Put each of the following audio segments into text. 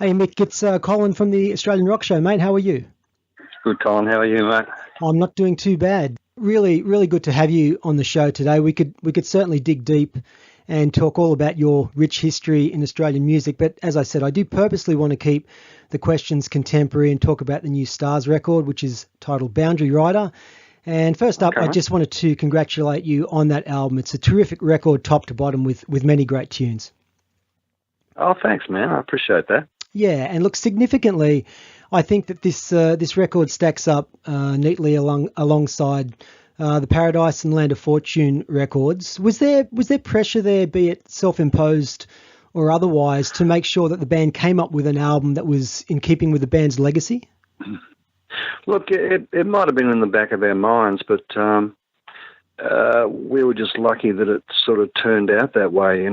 Hey Mick, it's Colin from the Australian Rock Show, mate. How are you? Good, Colin. How are you, mate? I'm not doing too bad. Really, really good to have you on the show today. We could certainly dig deep and talk all about your rich history in Australian music. But as I said, I do purposely want to keep the questions contemporary and talk about the new Stars record, which is titled Boundary Rider. And first up, I Okay. just wanted to congratulate you on that album. It's a terrific record, top to bottom, with many great tunes. Oh, thanks, man. I appreciate that. Yeah, and look, significantly, I think that this record stacks up neatly alongside the Paradise and Land of Fortune records. Was there pressure there, be it self-imposed or otherwise, to make sure that the band came up with an album that was in keeping with the band's legacy? Look, it might have been in the back of our minds, but we were just lucky that it sort of turned out that way.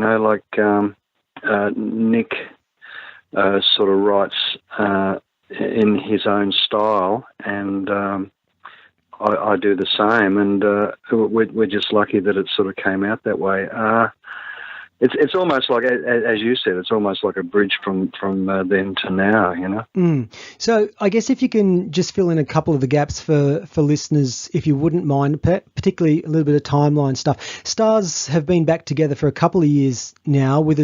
Nick sort of writes in his own style, and I do the same, and we're just lucky that it sort of came out that way. It's almost like, as you said, it's almost like a bridge from then to now, you know. So I guess if you can just fill in a couple of the gaps for listeners, if you wouldn't mind, particularly a little bit of timeline stuff. Stars have been back together for a couple of years now, with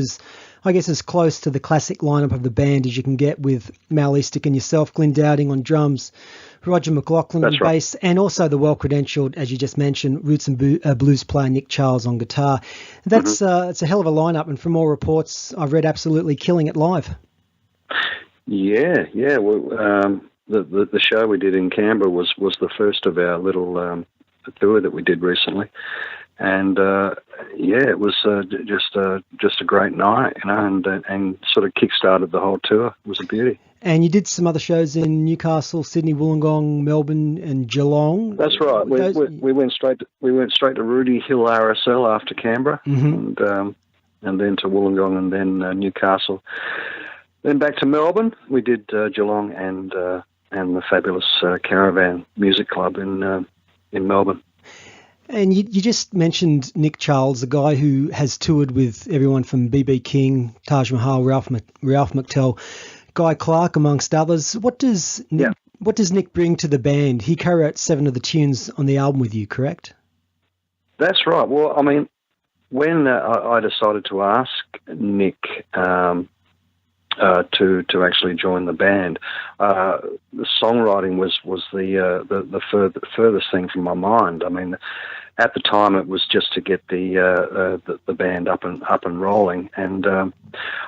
I guess, as close to the classic lineup of the band as you can get, with Mal Eastick and yourself, Glyn Dowding on drums, Roger McLaughlin on That's right. bass, and also the well-credentialed, as you just mentioned, roots and blues player Nick Charles on guitar. hmm It's a hell of a lineup, and from all reports I've read, absolutely killing it live. Yeah. Well, the show we did in Canberra was the first of our little tour that we did recently, and yeah, it was just a great night, you know, and sort of kick-started the whole tour. It was a beauty. And you did some other shows in Newcastle, Sydney, Wollongong, Melbourne, and Geelong. That's right. We, Those, we, we went straight to Rudy Hill RSL after Canberra, hmm and then to Wollongong, and then Newcastle, then back to Melbourne. We did Geelong and the fabulous Caravan Music Club in Melbourne. And you just mentioned Nick Charles, the guy who has toured with everyone from B.B. King, Taj Mahal, Ralph McTell, Guy Clark, amongst others. Yeah, What does Nick bring to the band? He co-wrote 7 of the tunes on the album with you, correct? that's right. Well, I mean, when I decided to ask Nick to actually join the band, the songwriting was furthest thing from my mind. I mean, at the time it was just to get the band up and rolling, and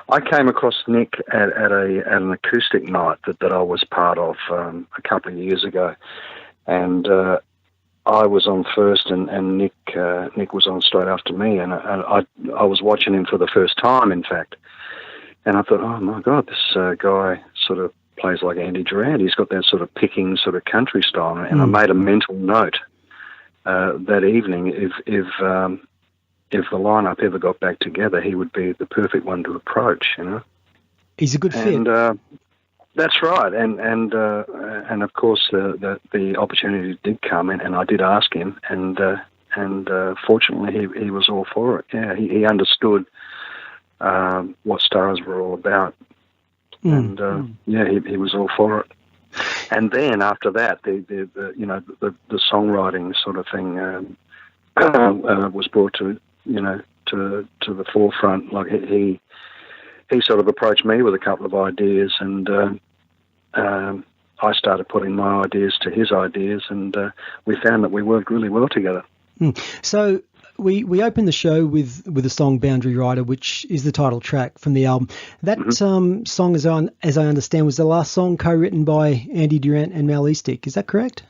I came across Nick at an acoustic night that I was part of a couple of years ago, and I was on first, and Nick was on straight after me, and I was watching him for the first time, in fact. And I thought, oh my God, this guy sort of plays like Andy Durant. He's got that sort of picking sort of country style. And I Mm. made a mental note that evening, if the lineup ever got back together, he would be the perfect one to approach, you know. He's a good fit. And that's right. And of course the opportunity did come, and I did ask him, and fortunately he was all for it. Yeah, he understood what stars were all about, Mm. and yeah, he was all for it. And then after that, the songwriting sort of thing was brought to the forefront. Like he sort of approached me with a couple of ideas, and I started putting my ideas to his ideas, and we found that we worked really well together. Mm. So we opened the show with the song Boundary Rider, which is the title track from the album. That hmm song, as I understand, was the last song co-written by Andy Durant and Mal Eastick. Is that correct?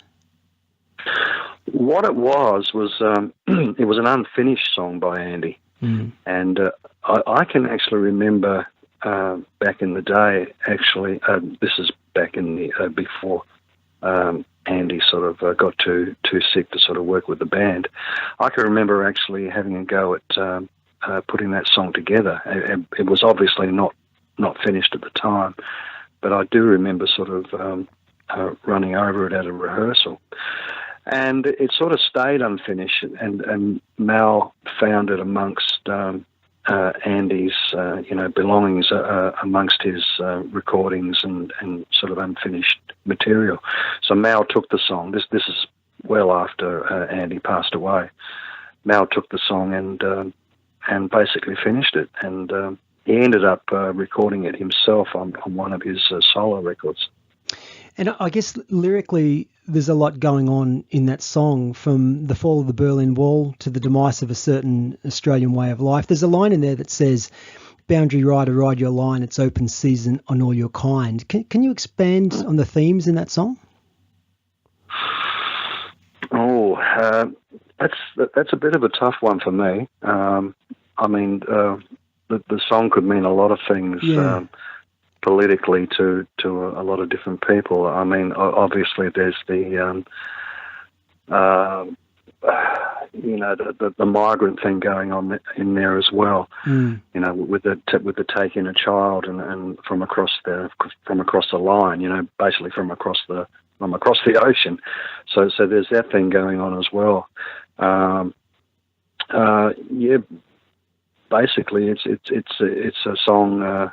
What it was it was an unfinished song by Andy. Mm. And I can actually remember back in the day, actually, this is back in the before Andy sort of got too sick to sort of work with the band. I can remember actually having a go at putting that song together. It was obviously not finished at the time, but I do remember sort of running over it at a rehearsal. And it sort of stayed unfinished, and Mal found it amongst Andy's belongings amongst his recordings and sort of unfinished material. So Mal took the song. This is well after Andy passed away. Mal took the song and basically finished it, and he ended up recording it himself on one of his solo records. And I guess lyrically, there's a lot going on in that song, from the fall of the Berlin Wall to the demise of a certain Australian way of life. There's a line in there that says, "Boundary rider, ride your line, it's open season on all your kind." Can you expand on the themes in that song? Oh, that's a bit of a tough one for me. I mean, the song could mean a lot of things. Yeah. Politically to a lot of different people. I mean, obviously there's the migrant thing going on in there as well. Mm. With the taking a child and from across the line. Basically from across the ocean. So there's that thing going on as well. Basically it's a song.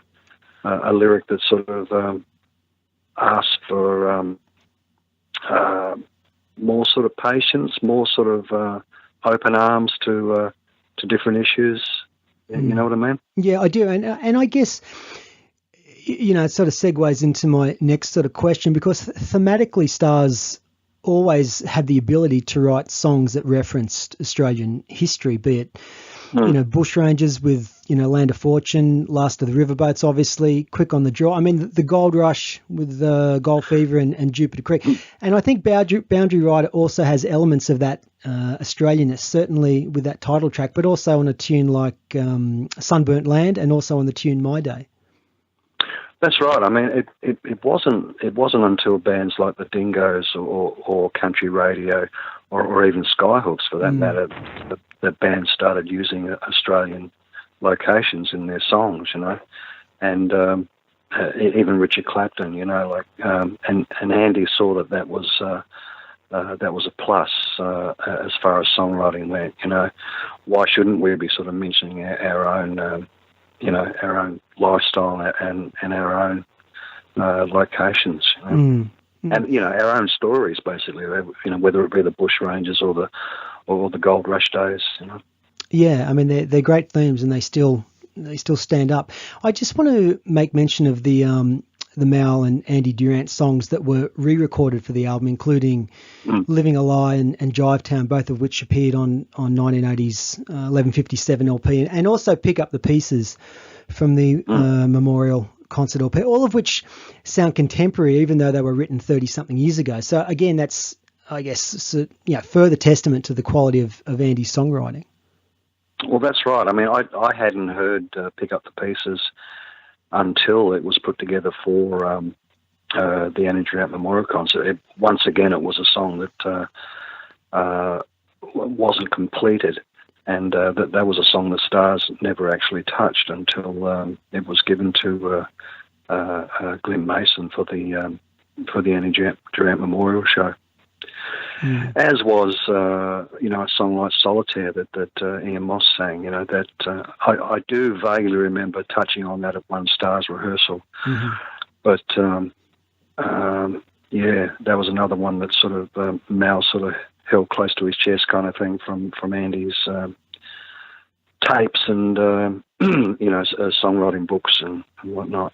A lyric that sort of asks for more sort of patience, more sort of open arms to different issues. You know what I mean? Yeah, I do, and I guess it sort of segues into my next sort of question, because thematically, Stars always had the ability to write songs that referenced Australian history, be it bushrangers with Land of Fortune, Last of the Riverboats, obviously, Quick on the Draw. I mean, the Gold Rush with Gold Fever and Jupiter Creek. And I think Boundary Rider also has elements of that Australianness, certainly with that title track, but also on a tune like Sunburnt Land, and also on the tune My Day. That's right. I mean, it wasn't until bands like the Dingoes or Country Radio or even Skyhooks, for that matter, that bands started using Australian locations in their songs, and even Richard Clapton, and Andy saw that was a plus as far as songwriting went. Why shouldn't we be sort of mentioning our own, our own lifestyle and our own locations, and our own stories, basically. Whether it be the Bush Rangers or the Gold Rush days. Yeah, I mean they're great themes, and they still stand up. I just want to make mention of the Mal and Andy Durant songs that were re-recorded for the album, including "Living a Lie" and "Jive Town," both of which appeared on 1980's 1157 LP, and also "Pick Up the Pieces" from the Memorial Concert LP, all of which sound contemporary, even though they were written 30-something years ago. So again, that's, I guess, further testament to the quality of Andy's songwriting. Well, that's right. I mean, I hadn't heard "Pick Up the Pieces" until it was put together for the Andy Durant Memorial Concert. Once again, it was a song that wasn't completed, and that was a song that Stars never actually touched until it was given to Glenn Mason for the Andy Durant Memorial Show. As was, a song like "Solitaire" that Ian Moss sang. That I do vaguely remember touching on that at one Stars rehearsal. But that was another one that sort of Mal sort of held close to his chest, kind of thing, from Andy's tapes and songwriting books and whatnot.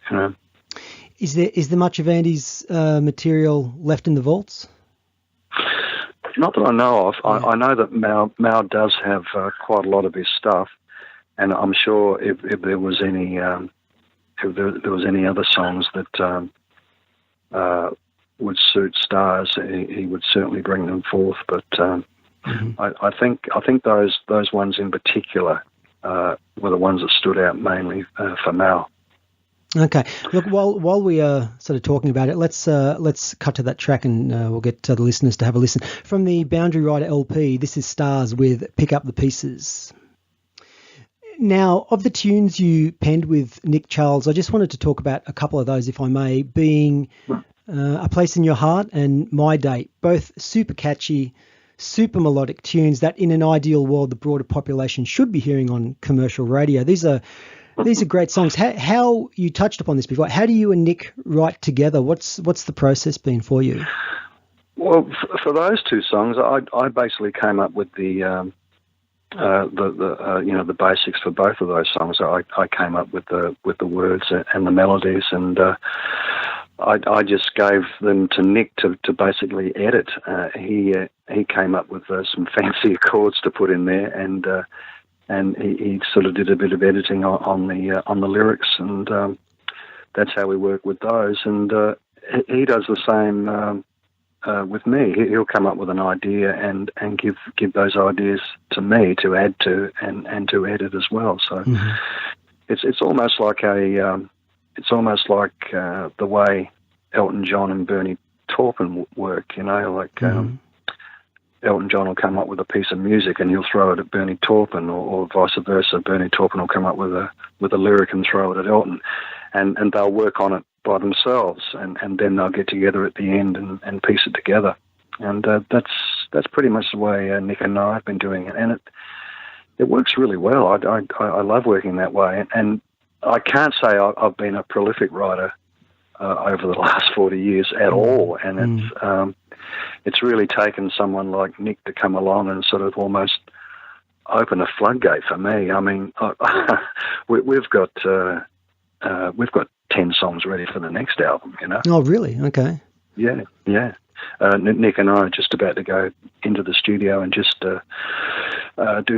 Is there much of Andy's material left in the vaults? Not that I know of. I know that Mal does have quite a lot of his stuff, and I'm sure if there was any other songs that would suit Stars, he would certainly bring them forth. But I think those ones in particular were the ones that stood out mainly for Mal. Okay. Look, while we are sort of talking about it, let's cut to that track, and we'll get the listeners to have a listen. From the Boundary Rider LP, this is Stars with "Pick Up the Pieces." Now, of the tunes you penned with Nick Charles, I just wanted to talk about a couple of those, if I may, being "A Place in Your Heart" and "My Date," both super catchy, super melodic tunes that in an ideal world the broader population should be hearing on commercial radio. These are great songs. How you touched upon this before, how do you and Nick write together? What's the process been for you? Well, for those two songs, I basically came up with the basics for both of those songs. I came up with the words and the melodies, and I just gave them to Nick to basically edit. He came up with some fancy chords to put in there, and he sort of did a bit of editing on the lyrics, and that's how we work with those. And he does the same with me. He'll come up with an idea and give those ideas to me to add to and to edit as well. So it's almost like the way Elton John and Bernie Taupin work. Elton John will come up with a piece of music and he'll throw it at Bernie Taupin, or vice versa. Bernie Taupin will come up with a lyric and throw it at Elton, and they'll work on it by themselves, and then they'll get together at the end and piece it together. And that's pretty much the way Nick and I have been doing it, and it works really well. I love working that way, and I can't say I've been a prolific writer over the last 40 years at all, and it's really taken someone like Nick to come along and sort of almost open a floodgate for me. I mean, we've got 10 songs ready for the next album, Oh, really? Okay. Yeah. Nick and I are just about to go into the studio and just do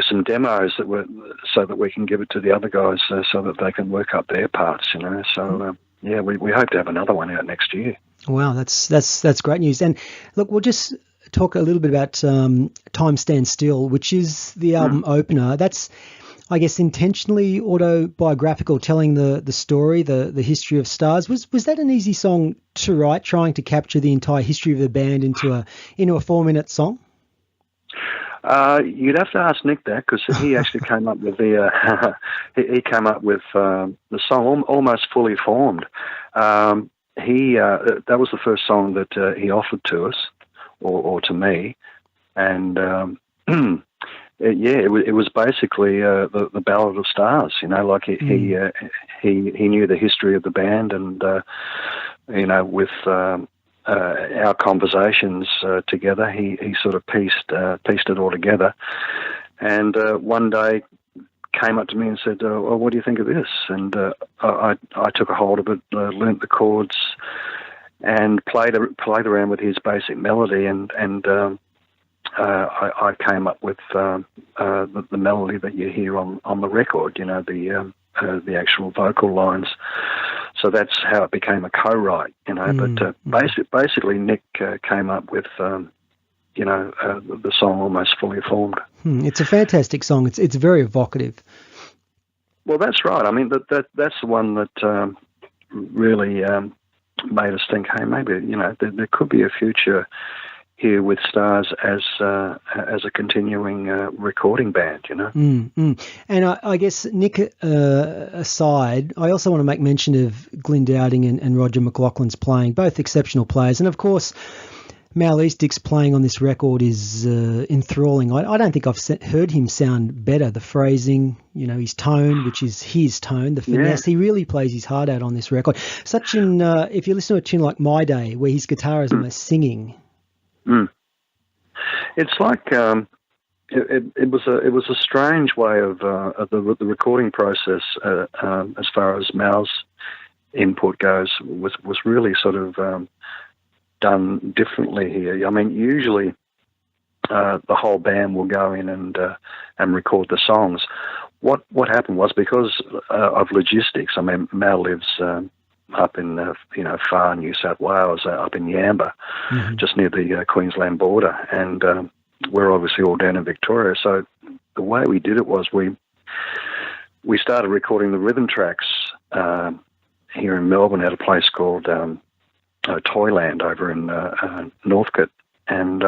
some demos so that we can give it to the other guys so that they can work up their parts, So, we hope to have another one out next year. Wow, that's great news. And look, we'll just talk a little bit about Time Stand Still, which is the album opener. That's, I guess, intentionally autobiographical, telling the story, the history of Stars. Was that an easy song to write, trying to capture the entire history of the band into a 4-minute song? You'd have to ask Nick that, because he actually came up with the song almost fully formed. That was the first song that he offered to us, or to me, and it was basically the Ballad of Stars. He knew the history of the band, and with our conversations together, he sort of pieced it all together. And one day came up to me and said, "Well, what do you think of this?" And I took a hold of it, learnt the chords, and played around with his basic melody, and I came up with the melody that you hear on the record. The actual vocal lines. So that's how it became a co-write. But basically, Nick came up with the song almost fully formed. It's a fantastic song. It's very evocative. Well, that's right. I mean, that's the one that really made us think, hey, maybe there could be a future here with Stars as a continuing recording band, And I guess, Nick aside, I also want to make mention of Glyn Dowding and Roger McLaughlin's playing, both exceptional players. And of course, Mal Eastick's playing on this record is enthralling. I don't think I've heard him sound better. The phrasing, his tone, which is his tone, the finesse. Yeah. He really plays his heart out on this record. If you listen to a tune like My Day, where his guitar is almost singing. It's like it was a strange way of the recording process as far as Mal's input goes was really sort of done differently here. I mean, usually the whole band will go in and record the songs. What happened was, because of logistics. I mean, Mal lives up in far New South Wales, up in Yamba, just near the Queensland border, and we're obviously all down in Victoria. So the way we did it was we started recording the rhythm tracks here in Melbourne at a place called Toyland over in Northcote, and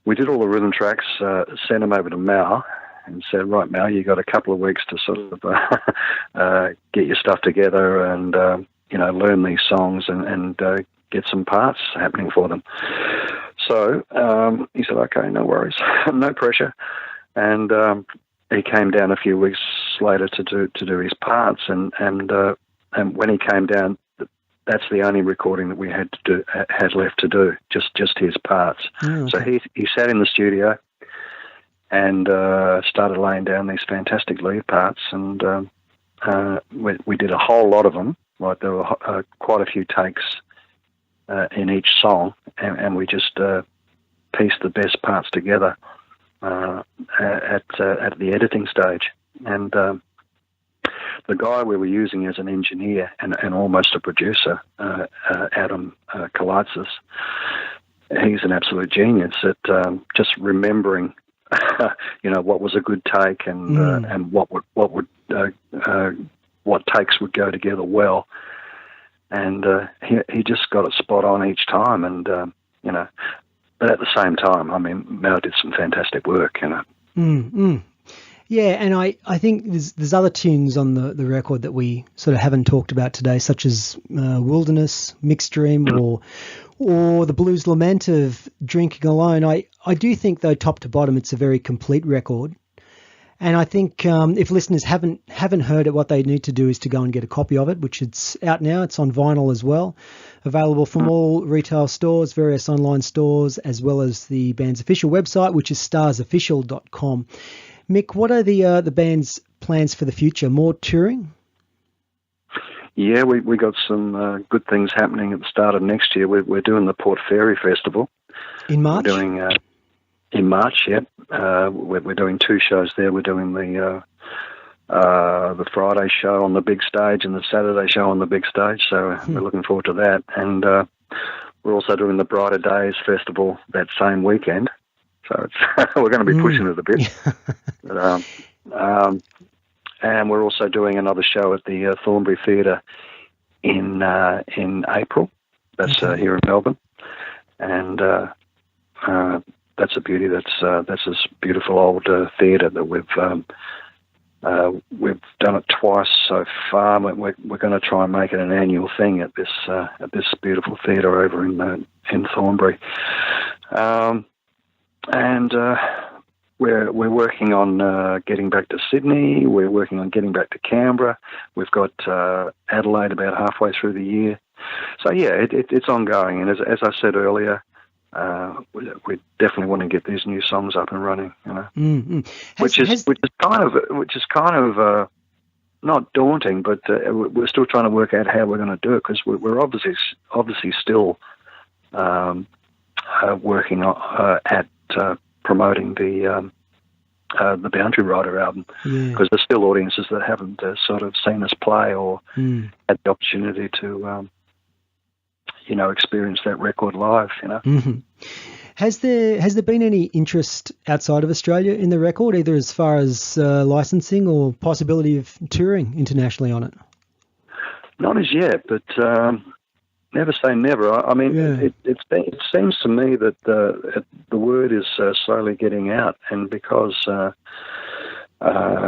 we did all the rhythm tracks, sent them over to Mal, and said, "Right, Mal, you got a couple of weeks to sort of get your stuff together and learn these songs and get some parts happening for them." So he said, okay, no worries, no pressure. And he came down a few weeks later to do his parts. And when he came down, that's the only recording that we had left to do, just his parts. Oh, okay. So he sat in the studio and started laying down these fantastic lead parts, and we did a whole lot of them. Like there were quite a few takes in each song, and we just pieced the best parts together at the editing stage. And the guy we were using as an engineer and almost a producer, Adam Kalitsis, he's an absolute genius at just remembering, what was a good take and what takes would go together well. And he just got it spot on each time, and but at the same time, I mean, Mel did some fantastic work, Yeah, and I think there's other tunes on the record that we sort of haven't talked about today, such as Wilderness, Mixed Dream, or the Blues Lament of Drinking Alone. I do think, though, top to bottom, it's a very complete record. And I think if listeners haven't heard it, what they need to do is to go and get a copy of it, which it's out now. It's on vinyl as well, available from all retail stores, various online stores, as well as the band's official website, which is starsofficial.com. Mick, what are the band's plans for the future? More touring? Yeah, we got some good things happening at the start of next year. We're doing the Port Fairy Festival. In March? We're doing... in March, yeah. We're doing 2 shows there. We're doing the Friday show on the big stage and the Saturday show on the big stage, so we're looking forward to that. And we're also doing the Brighter Days Festival that same weekend, so we're going to be pushing it a bit. But, and we're also doing another show at the Thornbury Theatre in April. That's here in Melbourne, and that's a beauty. That's this beautiful old theatre that we've done it twice so far. We're going to try and make it an annual thing at this beautiful theatre over in Thornbury, and we're working on getting back to Sydney. We're working on getting back to Canberra. We've got Adelaide about halfway through the year. So yeah, it's ongoing. And as I said earlier, we definitely want to get these new songs up and running, which is kind of not daunting, but we're still trying to work out how we're going to do it, because we're obviously still working at promoting the Boundary Rider album, because there's still audiences that haven't sort of seen us play or had the opportunity to experience that record live, Mm-hmm. Has there been any interest outside of Australia in the record, either as far as licensing or possibility of touring internationally on it? Not as yet, but never say never. I mean, it seems to me that the word is slowly getting out, and because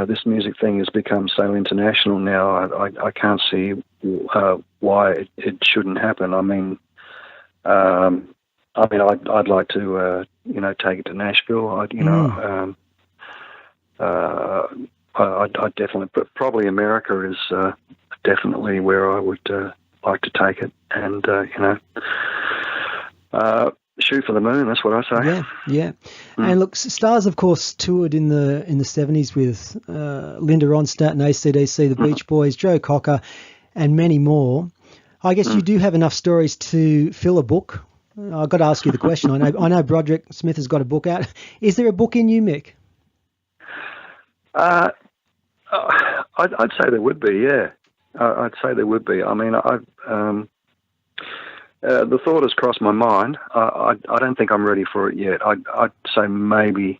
this music thing has become so international now, I can't see why it shouldn't happen. I mean, I'd like to, take it to Nashville. I'd definitely, but probably America is definitely where I would like to take it, and shoot for the moon. That's what I say. Yeah. And look, Stars, of course, toured in the 70s with Linda Ronstadt and AC/DC, the Beach Boys, Joe Cocker, and many more. I guess you do have enough stories to fill a book. I've got to ask you the question. I know Broderick Smith has got a book out. Is there a book in you, Mick? I'd say there would be. Yeah, I'd say there would be. I mean, the thought has crossed my mind. I don't think I'm ready for it yet. I'd say maybe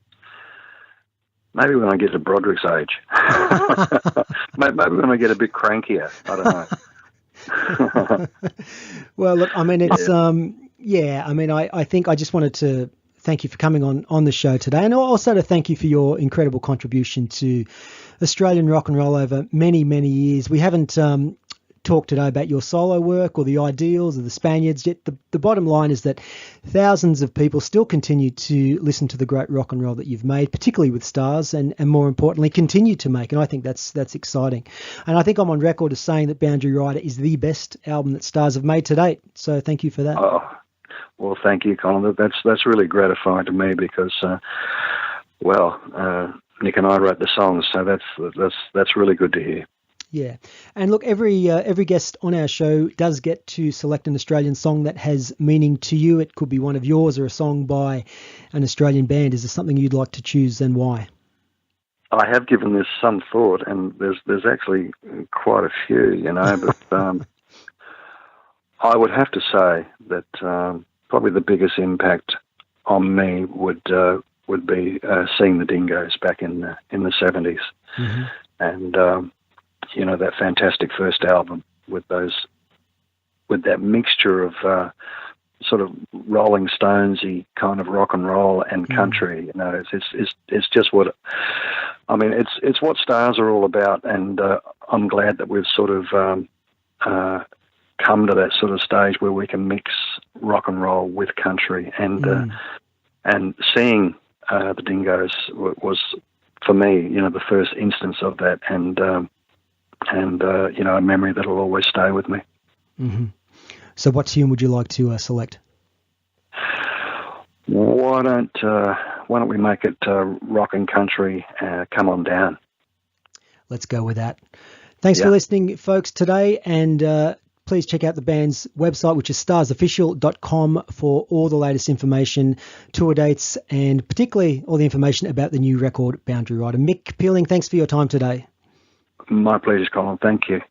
when I get to Broderick's age. Maybe when I get a bit crankier. I don't know. Well, look, I mean, it's I think I just wanted to thank you for coming on the show today, and also to thank you for your incredible contribution to Australian rock and roll over many, many years. We haven't talk today about your solo work or the Ideals or the Spaniards, yet the bottom line is that thousands of people still continue to listen to the great rock and roll that you've made, particularly with Stars, and more importantly, continue to make. And I think that's exciting. And I think I'm on record as saying that Boundary Rider is the best album that Stars have made to date. So thank you for that. Oh, well, thank you, Colin. That's really gratifying to me because, Nick and I wrote the songs, so that's really good to hear. Yeah, and look, every guest on our show does get to select an Australian song that has meaning to you. It could be one of yours or a song by an Australian band. Is there something you'd like to choose, and why? I have given this some thought, and there's actually quite a few, but I would have to say that probably the biggest impact on me would be seeing the Dingoes back in the 70s, mm-hmm. and that fantastic first album with that mixture of sort of Rolling Stonesy kind of rock and roll and country. It's just what I mean. It's what Stars are all about, and I'm glad that we've sort of come to that sort of stage where we can mix rock and roll with country, and seeing the Dingoes was for me, the first instance of that, and a memory that'll always stay with me. Mm-hmm. So, what tune would you like to select? Why don't we make it rock and country? Come on down. Let's go with that. Thanks for listening, folks, today, and please check out the band's website, which is starsofficial.com, for all the latest information, tour dates, and particularly all the information about the new record, Boundary Rider. Mick Pealing, thanks for your time today. My pleasure, Colin. Thank you.